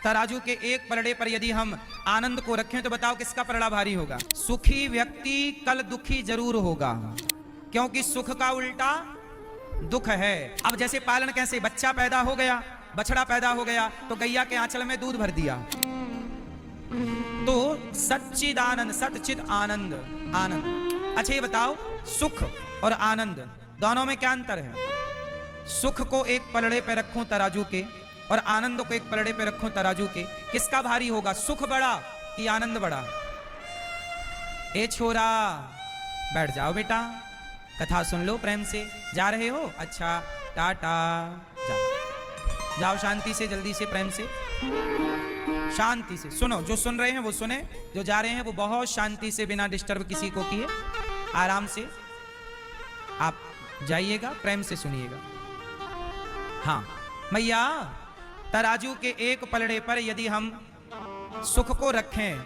तराजू के एक पलड़े पर यदि हम आनंद को रखें तो बताओ किसका पलड़ा भारी होगा? सुखी व्यक्ति कल दुखी जरूर होगा, क्योंकि सुख का उल्टा दुख है। अब जैसे पालन कैसे, बच्चा पैदा हो गया, बछड़ा पैदा हो गया तो गैया के आंचल में दूध भर दिया, तो सच्चिदानंद, सच्चिद आनंद, आनंद। अच्छा ये बताओ, सुख और आनंद दोनों में क्या अंतर है? सुख को एक पलड़े पे रखूं तराजू के और आनंद को एक पलड़े पे रखूं तराजू के, किसका भारी होगा? सुख बड़ा कि आनंद बड़ा? ए छोरा बैठ जाओ बेटा, कथा सुन लो प्रेम से। जा रहे हो? अच्छा टाटा, जाओ जाओ शांति से, जल्दी से, प्रेम से, शांति से सुनो। जो सुन रहे हैं वो सुने, जो जा रहे हैं वो बहुत शांति से, बिना डिस्टर्ब किसी को किए, आराम से आप जाइएगा, प्रेम से सुनिएगा। हाँ मैया, तराजू के एक पलड़े पर यदि हम सुख को रखें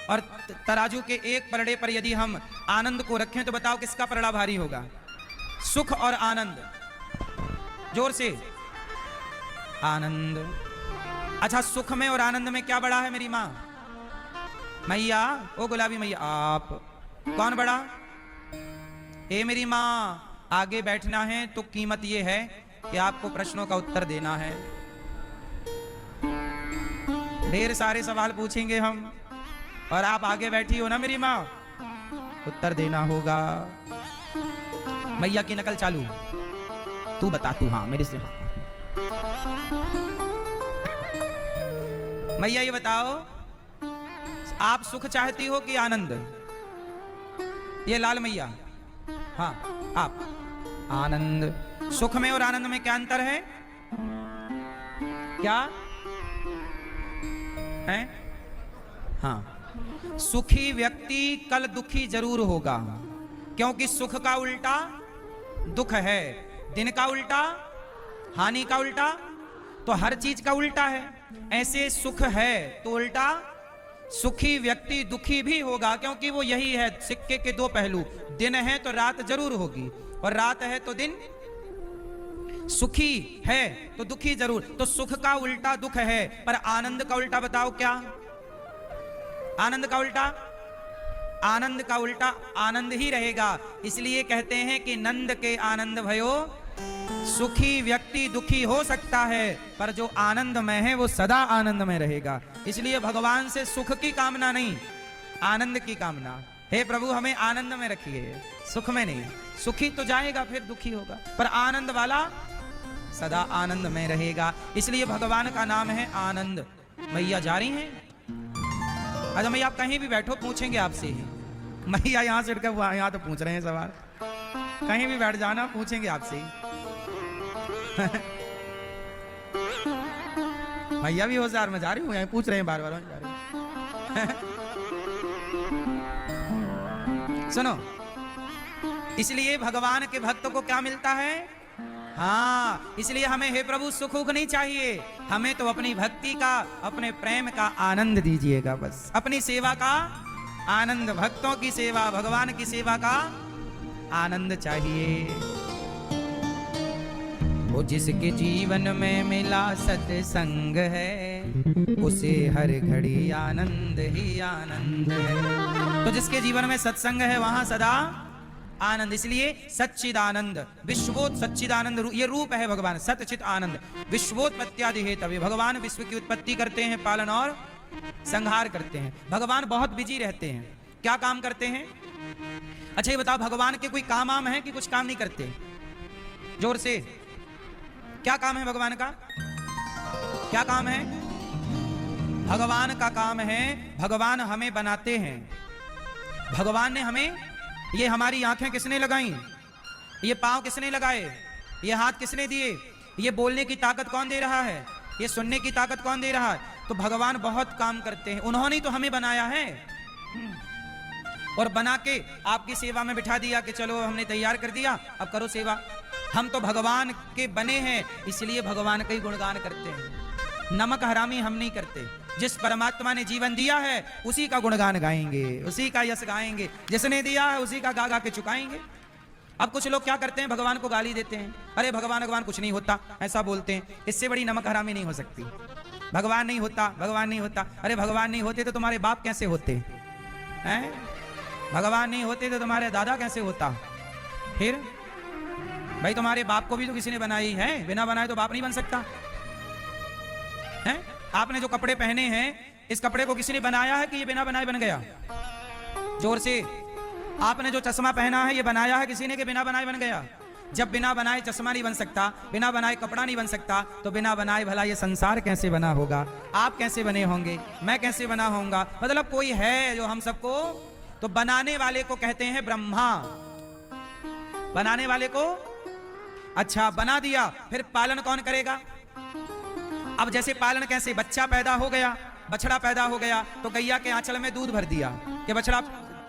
और तराजू के एक पलड़े पर यदि हम आनंद को रखें तो बताओ किसका पलड़ा भारी होगा? सुख और आनंद। जोर से, आनंद। अच्छा सुख में और आनंद में क्या बड़ा है मेरी माँ? मैया, ओ गुलाबी मैया, आप कौन बड़ा? ए मेरी माँ, आगे बैठना है तो कीमत ये है कि आपको प्रश्नों का उत्तर देना है। ढेर सारे सवाल पूछेंगे हम और आप आगे बैठी हो ना मेरी माँ, उत्तर देना होगा। मैया की नकल चालू, तू बता, तू हाँ मेरे से। मैया ये बताओ, आप सुख चाहती हो कि आनंद? ये लाल मैया, हाँ आप, आनंद। सुख में और आनंद में क्या अंतर है? क्या है? हाँ, सुखी व्यक्ति कल दुखी जरूर होगा, क्योंकि सुख का उल्टा दुख है, दिन का उल्टा हानि का उल्टा, तो हर चीज का उल्टा है। ऐसे सुख है तो उल्टा सुखी व्यक्ति दुखी भी होगा, क्योंकि वो यही है सिक्के के दो पहलू। दिन है तो रात जरूर होगी, और रात है तो दिन। सुखी है तो दुखी जरूर, तो सुख का उल्टा दुख है। पर आनंद का उल्टा बताओ क्या? आनंद का उल्टा, आनंद का उल्टा आनंद ही रहेगा। इसलिए कहते हैं कि नंद के आनंद भयो, सुखी व्यक्ति दुखी हो सकता है पर जो आनंद में है वो सदा आनंद में रहेगा। इसलिए भगवान से सुख की कामना नहीं, आनंद की कामना। हे प्रभु हमें आनंद में रखिए, सुख में नहीं। सुखी तो जाएगा फिर दुखी होगा, पर आनंद वाला सदा आनंद में रहेगा। इसलिए भगवान का नाम है आनंद। मैया जा रही हैं? अच्छा मैया आप कहीं भी बैठो, पूछेंगे आपसे ही। मैया यहाँ से उठकर यहाँ तो पूछ रहे हैं सवाल, कहीं भी बैठ जाना, पूछेंगे आपसे ही। मैया भी होशियार, मैं जा रही हूँ, यहाँ पूछ रहे हैं बार बार, जा रही हूँ। सुनो, इसलिए भगवान के भक्त को क्या मिलता है? हाँ, इसलिए हमें हे प्रभु सुख नहीं चाहिए, हमें तो अपनी भक्ति का, अपने प्रेम का आनंद दीजिएगा बस। अपनी सेवा का आनंद, भक्तों की सेवा, भगवान की सेवा का आनंद चाहिए। वो जिसके जीवन में मिला सत्संग है, उसे हर घड़ी आनंद ही आनंद है। तो जिसके जीवन में सत्संग है वहां सदा आनंद। इसलिए सच्चिदानंद, विश्वोत सच्चिदानंद, ये रूप है भगवान, सच्चित आनंद। विश्वोत्पत्त्यादि हेतवे, भगवान विश्व की उत्पत्ति करते हैं, पालन और संहार करते हैं। भगवान बहुत बिजी रहते हैं। क्या काम करते हैं? अच्छा ये बताओ, भगवान के कोई काम आम है कि कुछ काम नहीं करते? जोर से, क्या काम है भगवान का? क्या काम है? भगवान का काम है, भगवान हमें बनाते हैं। भगवान ने हमें, ये हमारी आंखें किसने लगाई? ये पांव किसने लगाए? ये हाथ किसने दिए? ये बोलने की ताकत कौन दे रहा है? ये सुनने की ताकत कौन दे रहा है? तो भगवान बहुत काम करते हैं, उन्होंने तो हमें बनाया है और बना के आपकी सेवा में बिठा दिया कि चलो हमने तैयार कर दिया, अब करो सेवा। हम तो भगवान के बने हैं, इसलिए भगवान का ही गुणगान करते हैं। नमक हरामी हम नहीं करते। जिस परमात्मा ने जीवन दिया है उसी का गुणगान गाएंगे, उसी का यश गाएंगे। जिसने दिया है उसी का गा गा के चुकाएंगे। अब कुछ लोग क्या करते हैं, भगवान को गाली देते हैं, अरे भगवान भगवान कुछ नहीं होता, ऐसा बोलते हैं। इससे बड़ी नमक हरामी नहीं हो सकती। भगवान नहीं होता, भगवान नहीं होता। अरे भगवान नहीं होते तो तुम्हारे बाप कैसे होते हैं? भगवान नहीं होते तो तुम्हारे दादा कैसे होता? फिर भाई तुम्हारे बाप को भी तो किसी ने बनाई है, बिना बनाए तो बाप नहीं बन सकता है। आपने जो कपड़े पहने हैं, इस कपड़े को किसी ने बनाया है कि ये बिना बनाए बन गया? जोर से। आपने जो चश्मा पहना है, ये बनाया है किसी ने कि बिना बनाए बन गया? जब बिना बनाए चश्मा नहीं बन सकता, बिना बनाए कपड़ा नहीं बन सकता, तो बिना बनाए भला ये संसार कैसे बना होगा? आप कैसे बने होंगे? मैं कैसे बना होऊंगा? मतलब कोई है जो हम सबको, तो बनाने वाले को कहते हैं ब्रह्मा। बनाने वाले को, अच्छा बना दिया, फिर पालन कौन करेगा? अब जैसे पालन कैसे? बच्चा पैदा हो गया, बछड़ा पैदा हो गया, तो गैया के आंचल में दूध भर दिया कि बछड़ा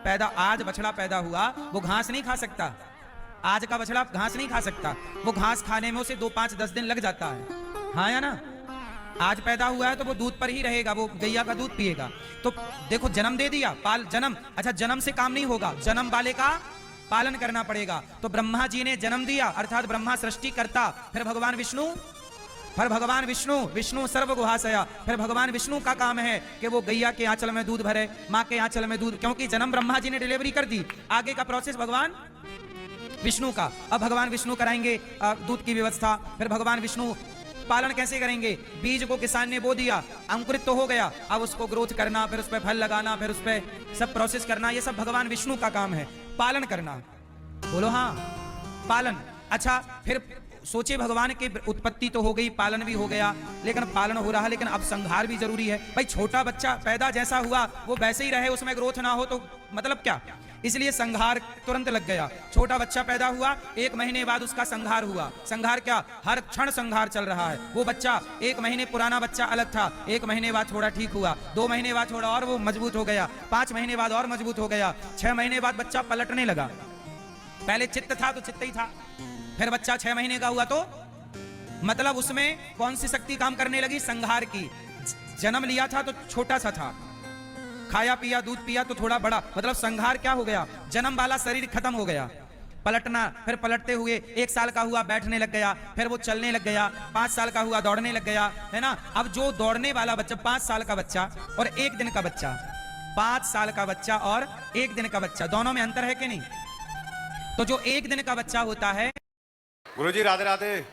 पैदा, आज बछड़ा पैदा हुआ, वो घास नहीं खा सकता। आज का बछड़ा घास नहीं खा सकता, वो घास खाने में उसे 2, 5, 10 दिन लग जाता है, हाँ या ना? आज पैदा हुआ है तो वो दूध पर ही रहेगा, वो गैया का दूध पिएगा। तो देखो जन्म दे दिया, जन्म, अच्छा जन्म से काम नहीं होगा, जन्म वाले का पालन करना पड़ेगा। तो ब्रह्मा जी ने जन्म दिया, अर्थात ब्रह्मा सृष्टि करता, फिर भगवान विष्णु, विष्णु सर्वगुहाशया, फिर भगवान विष्णु का काम है कि वो गैया के आंचल में दूध भरे, माँ के आंचल में दूध, क्योंकि जन्म ब्रह्मा जी ने डिलीवरी कर दी, आगे का प्रोसेस भगवान विष्णु का। अब भगवान विष्णु कराएंगे दूध की व्यवस्था, फिर भगवान विष्णु पालन कैसे करेंगे? बीज को किसान ने बो दिया, अंकुरित तो हो गया, अब उसको ग्रोथ करना, फिर उस पर फल लगाना, फिर उस पर सब प्रोसेस करना, ये सब भगवान विष्णु का काम है, पालन करना। बोलो हाँ, पालन। अच्छा फिर सोचे भगवान की उत्पत्ति तो हो गई, पालन भी हो गया, लेकिन पालन हो रहा, लेकिन अब संहार भी जरूरी है। भाई छोटा बच्चा पैदा जैसा हुआ वो वैसे ही रहे, उसमें ग्रोथ ना हो तो मतलब क्या? इसलिए संहार तुरंत लग गया। छोटा बच्चा पैदा हुआ, 1 महीने बाद उसका संहार हुआ। संहार क्या? हर क्षण संहार चल रहा है। वो बच्चा 1 महीने पुराना बच्चा अलग था, 1 महीने बाद थोड़ा ठीक हुआ, 2 महीने बाद थोड़ा और वो मजबूत हो गया, 5 महीने बाद और मजबूत हो गया, 6 महीने बाद बच्चा पलटने लगा। पहले चित्त था तो चित्त ही था, फिर बच्चा 6 महीने का हुआ तो मतलब उसमें कौन सी शक्ति काम करने लगी? संहार की। जन्म लिया था तो छोटा सा था, खाया पिया दूध पिया तो थोड़ा बड़ा, मतलब संहार क्या हो गया? जन्म वाला शरीर खत्म हो गया, पलटना, फिर पलटते हुए 1 साल का हुआ बैठने लग गया, फिर वो चलने लग गया, 5 साल का हुआ दौड़ने लग गया, है ना? अब जो दौड़ने वाला बच्चा, 5 साल का बच्चा और 1 दिन का बच्चा, 5 साल का बच्चा और 1 दिन का बच्चा, दोनों में अंतर है कि नहीं? तो जो 1 दिन का बच्चा होता है, गुरुजी राधे राधे।